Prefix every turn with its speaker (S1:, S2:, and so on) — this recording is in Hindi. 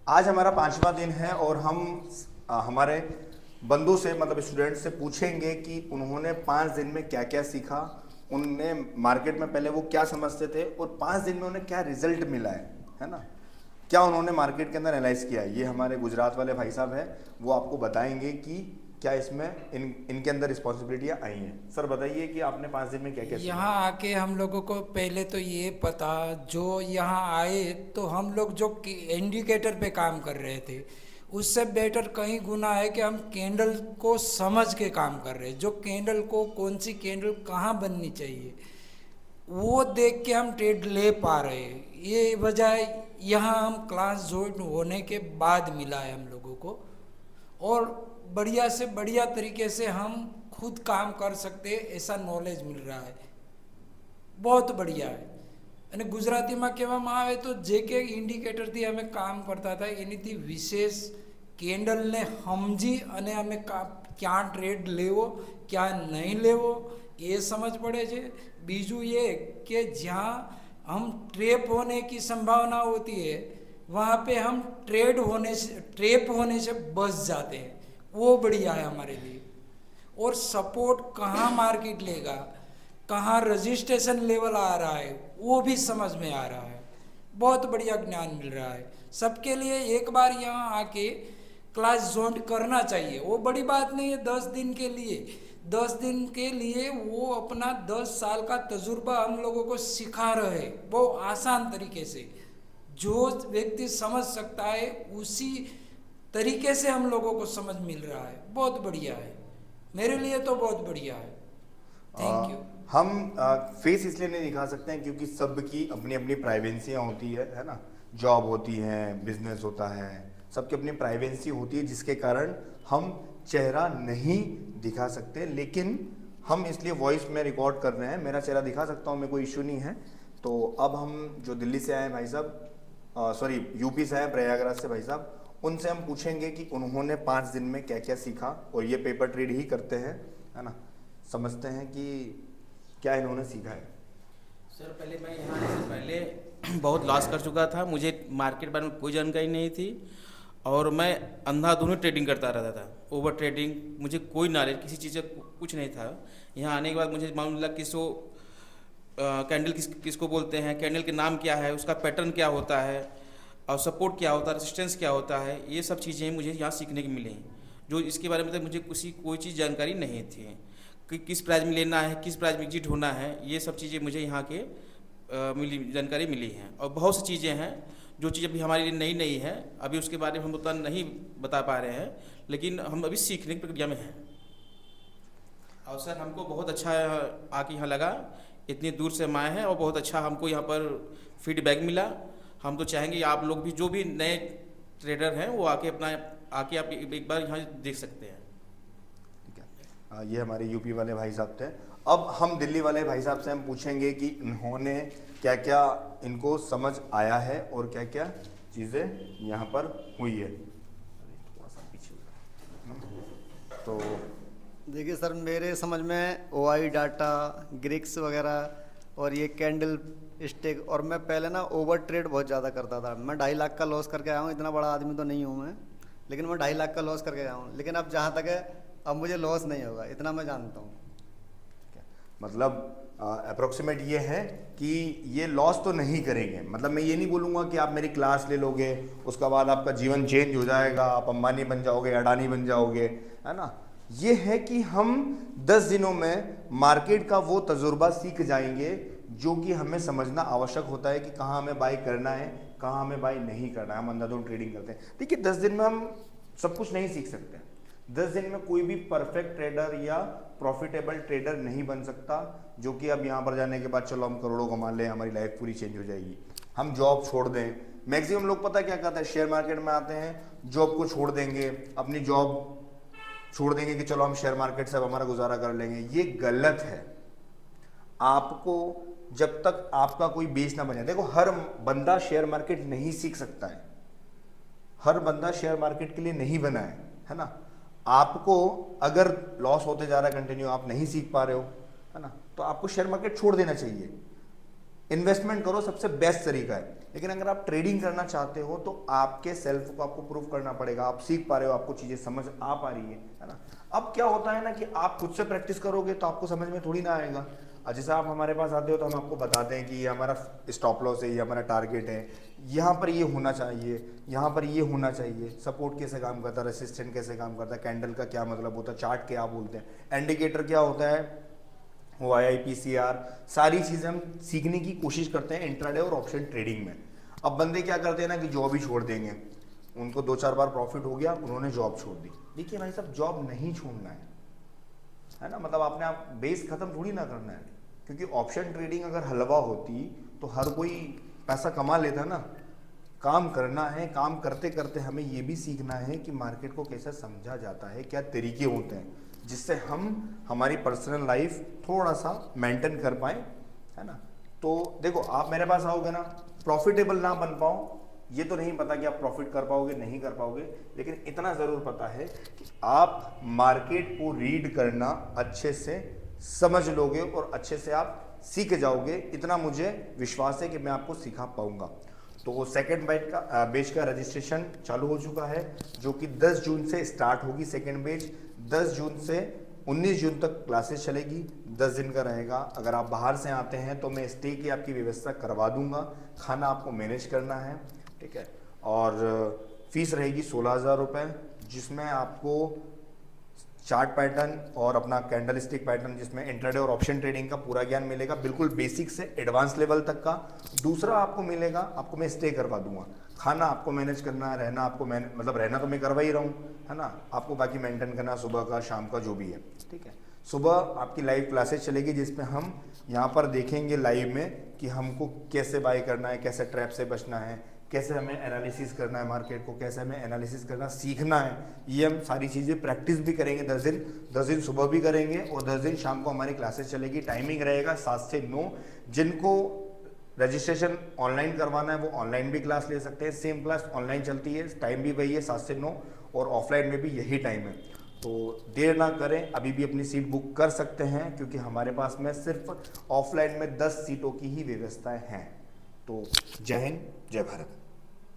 S1: आज हमारा 5वां दिन है और हम हमारे बंधु से मतलब स्टूडेंट से पूछेंगे कि उन्होंने 5 दिन में क्या क्या सीखा, उनने मार्केट में पहले वो क्या समझते थे और 5 दिन में उन्हें क्या रिजल्ट मिला है ना, क्या उन्होंने मार्केट के अंदर एनालाइज किया है। ये हमारे गुजरात वाले भाई साहब हैं, वो आपको बताएंगे कि क्या इसमें इनके अंदर रिस्पॉन्सिबिलिटियाँ आई हैं। सर बताइए कि आपने 5 दिन में क्या क्या सीखा।
S2: यहाँ आके हम लोगों को पहले तो ये पता, जो यहाँ आए तो हम लोग जो इंडिकेटर पे काम कर रहे थे उससे बेटर कहीं गुना है कि हम कैंडल को समझ के काम कर रहे हैं। जो कैंडल को कौन सी कैंडल कहाँ बननी चाहिए वो देख के हम ट्रेड ले पा रहे हैं। ये बजाय यहाँ हम क्लास ज्वाइन होने के बाद मिला है हम लोगों को, और बढ़िया से बढ़िया तरीके से हम खुद काम कर सकते हैं ऐसा नॉलेज मिल रहा है। बहुत बढ़िया है। અને ગુજરાતીમાં કહેવામાં આવે તો જે કે ઇન્ડિકેટરથી અમે કામ કરતા હતા એનીથી વિશેષ કેન્ડલને સમજી અને અમે ક્યાં ટ્રેડ લેવો ક્યાં નહીં લેવો એ સમજ પડે છે। બીજું એ કે જ્યાં हम ट्रैप होने की संभावना होती है वहाँ पे हम ट्रैप होने से बच जाते हैं। वो बढ़िया है हमारे लिए। और सपोर्ट कहाँ मार्केट लेगा, कहाँ रजिस्ट्रेशन लेवल आ रहा है वो भी समझ में आ रहा है। बहुत बढ़िया ज्ञान मिल रहा है सबके लिए। एक बार यहाँ आके क्लास ज्वाइन करना चाहिए। वो बड़ी बात नहीं है 10 दिन के लिए। 10 दिन के लिए वो अपना 10 साल का तजुर्बा हम लोगों को सिखा रहे वो आसान तरीके से। जो व्यक्ति समझ सकता है उसी तरीके से हम लोगों को समझ मिल रहा है। बहुत बढ़िया है, मेरे लिए तो बहुत बढ़िया है। Thank you.
S1: हम फेस इसलिए नहीं दिखा सकते हैं क्योंकि सबकी अपनी अपनी प्राइवेंसियाँ होती है ना। जॉब होती है, बिजनेस होता है, सबकी अपनी प्राइवेंसी होती है जिसके कारण हम चेहरा नहीं दिखा सकते। लेकिन हम इसलिए वॉइस में रिकॉर्ड कर रहे हैं, मेरा चेहरा दिखा सकता हूँ, मेरे कोई इशू नहीं है। तो अब हम जो दिल्ली से आए भाई साहब, सॉरी यूपी से आए प्रयागराज से भाई साहब, उनसे हम पूछेंगे कि उन्होंने 5 दिन में क्या क्या सीखा। और ये पेपर ट्रेड ही करते हैं है ना, समझते हैं कि क्या इन्होंने सीखा है।
S3: सर पहले मैं यहाँ आने से पहले बहुत लॉस कर चुका था। मुझे मार्केट बारे में कोई जानकारी नहीं थी और मैं अंधाधुंध ट्रेडिंग करता रहता था, ओवर ट्रेडिंग। मुझे कोई नॉलेज किसी चीज़ का कुछ नहीं था। यहाँ आने के बाद मुझे मालूम लगा कैंडल किसको बोलते हैं, कैंडल के नाम क्या है, उसका पैटर्न क्या होता है और सपोर्ट क्या होता है, रेजिस्टेंस क्या होता है। ये सब चीज़ें मुझे यहाँ सीखने की मिली, जो इसके बारे में तो मुझे कोई चीज़ जानकारी नहीं थी कि किस प्राइस में लेना है, किस प्राइस में एग्जिट होना है। ये सब चीज़ें मुझे यहाँ के जानकारी मिली हैं। और बहुत सी चीज़ें हैं जो चीज़ अभी हमारे लिए नई नई है, अभी उसके बारे में हम उतना नहीं बता पा रहे हैं, लेकिन हम अभी सीखने की प्रक्रिया में हैं। और सर हमको बहुत अच्छा आके यहाँ लगा, इतनी दूर से हम आए हैं और बहुत अच्छा हमको यहाँ पर फीडबैक मिला। हम तो चाहेंगे आप लोग भी जो भी नए ट्रेडर हैं वो आके आप एक बार यहाँ देख सकते हैं।
S1: ये हमारे यूपी वाले भाई साहब थे। अब हम दिल्ली वाले भाई साहब से हम पूछेंगे कि इन्होंने क्या क्या इनको समझ आया है और क्या क्या चीज़ें यहाँ पर हुई है। तो
S4: देखिए सर, मेरे समझ में ओआई डाटा, ग्रिक्स वगैरह और ये कैंडल स्टिक, और मैं पहले ना ओवर ट्रेड बहुत ज़्यादा करता था। मैं 2.5 लाख का लॉस करके आया हूँ। इतना बड़ा आदमी तो नहीं हूँ मैं, लेकिन मैं 2.5 लाख का लॉस करके आया हूँ। लेकिन अब जहाँ तक है, अब मुझे लॉस नहीं होगा, इतना मैं जानता हूँ।
S1: मतलब अप्रोक्सीमेट ये है कि ये लॉस तो नहीं करेंगे। मतलब मैं ये नहीं बोलूँगा कि आप मेरी क्लास ले लोगे उसका बाद आपका जीवन चेंज हो जाएगा, आप अंबानी बन जाओगे, अडानी बन जाओगे, है ना। ये है कि हम 10 दिनों में मार्केट का वो तजुर्बा सीख जाएंगे जो कि हमें समझना आवश्यक होता है कि कहाँ हमें बाई करना है, कहाँ हमें बाई नहीं करना है। हम अंधाधुंध ट्रेडिंग करते हैं। देखिए 10 दिन में हम सब कुछ नहीं सीख सकते। 10 दिन में कोई भी परफेक्ट ट्रेडर या प्रॉफिटेबल ट्रेडर नहीं बन सकता जो कि अब यहाँ पर जाने के बाद चलो हम करोड़ों कमा लें, हमारी लाइफ पूरी चेंज हो जाएगी, हम जॉब छोड़ दें। मैक्सिमम लोग पता क्या कहते हैं, शेयर मार्केट में आते हैं, जॉब को छोड़ देंगे, अपनी जॉब छोड़ देंगे कि चलो हम शेयर मार्केट से अब हमारा गुजारा कर लेंगे। ये गलत है। आपको जब तक आपका कोई बेस ना बने, देखो हर बंदा शेयर मार्केट नहीं सीख सकता है, हर बंदा शेयर मार्केट के लिए नहीं बना है ना। आपको अगर लॉस होते जा रहा है कंटिन्यू, आप नहीं सीख पा रहे हो, है ना, तो आपको शेयर मार्केट छोड़ देना चाहिए। इन्वेस्टमेंट करो, सबसे बेस्ट तरीका है। लेकिन अगर आप ट्रेडिंग करना चाहते हो तो आपके सेल्फ को आपको प्रूव करना पड़ेगा, आप सीख पा रहे हो, आपको चीजें समझ आ पा रही है ना। अब क्या होता है ना कि आप खुद से प्रैक्टिस करोगे तो आपको समझ में थोड़ी ना आएगा। जैसे आप हमारे पास आते हो तो हम आपको बताते हैं कि ये हमारा स्टॉप लॉस है, ये हमारा टारगेट है, यहाँ पर ये होना चाहिए, यहाँ पर ये होना चाहिए, सपोर्ट कैसे काम करता है, रेसिस्टेंट कैसे काम करता है, कैंडल का क्या मतलब होता है, चार्ट क्या बोलते हैं, इंडिकेटर क्या होता है, वो IIPCR, सारी चीज़ें हम सीखने की कोशिश करते हैं इंट्राडे और ऑप्शन ट्रेडिंग में। अब बंदे क्या करते हैं ना कि जॉब ही छोड़ देंगे, उनको 2-4 बार प्रॉफिट हो गया, उन्होंने जॉब छोड़ दी। देखिए भाई साहब, जॉब नहीं छोड़ना है ना, मतलब आपने आप बेस खत्म थोड़ी ना करना है, क्योंकि ऑप्शन ट्रेडिंग अगर हलवा होती तो हर कोई पैसा कमा लेता ना। काम करना है, काम करते करते हमें ये भी सीखना है कि मार्केट को कैसे समझा जाता है, क्या तरीके होते हैं जिससे हम हमारी पर्सनल लाइफ थोड़ा सा मेंटेन कर पाए, है ना। तो देखो, आप मेरे पास आओगे ना, प्रॉफिटेबल ना बन पाओ ये तो नहीं पता कि आप प्रॉफिट कर पाओगे नहीं कर पाओगे, लेकिन इतना ज़रूर पता है कि आप मार्केट को रीड करना अच्छे से समझ लोगे और अच्छे से आप सीख जाओगे। इतना मुझे विश्वास है कि मैं आपको सिखा पाऊंगा। तो सेकंड बैच का रजिस्ट्रेशन चालू हो चुका है, जो कि 10 जून से स्टार्ट होगी। सेकंड बैच 10 जून से 19 जून तक क्लासेस चलेगी, 10 दिन का रहेगा। अगर आप बाहर से आते हैं तो मैं स्टे की आपकी व्यवस्था करवा दूंगा, खाना आपको मैनेज करना है, ठीक है। और फीस रहेगी 16,000 रुपये, जिसमें आपको चार्ट पैटर्न और अपना कैंडल स्टिक पैटर्न, जिसमें इंट्राडे और ऑप्शन ट्रेडिंग का पूरा ज्ञान मिलेगा, बिल्कुल बेसिक से एडवांस लेवल तक का। दूसरा आपको मिलेगा, आपको मैं स्टे करवा दूंगा, खाना आपको मैनेज करना है, रहना आपको मतलब रहना तो मैं करवा ही रहा हूँ, है ना, आपको बाकी मेंटेन करना सुबह का शाम का जो भी है, ठीक है। सुबह आपकी लाइव क्लासेस चलेगी, जिसमें हम यहाँ पर देखेंगे लाइव में कि हमको कैसे बाय करना है, कैसे ट्रैप से बचना है, कैसे हमें एनालिसिस करना है मार्केट को, कैसे हमें एनालिसिस करना सीखना है। ये हम सारी चीज़ें प्रैक्टिस भी करेंगे 10 दिन सुबह भी करेंगे और 10 दिन शाम को हमारी क्लासेस चलेगी। टाइमिंग रहेगा 7 से 9। जिनको रजिस्ट्रेशन ऑनलाइन करवाना है वो ऑनलाइन भी क्लास ले सकते हैं, सेम क्लास ऑनलाइन चलती है, टाइम भी वही है 7 से 9, और ऑफलाइन में भी यही टाइम है। तो देर ना करें, अभी भी अपनी सीट बुक कर सकते हैं, क्योंकि हमारे पास में सिर्फ ऑफलाइन में 10 सीटों की ही व्यवस्थाएं हैं। तो जय हिंद, जय भारत।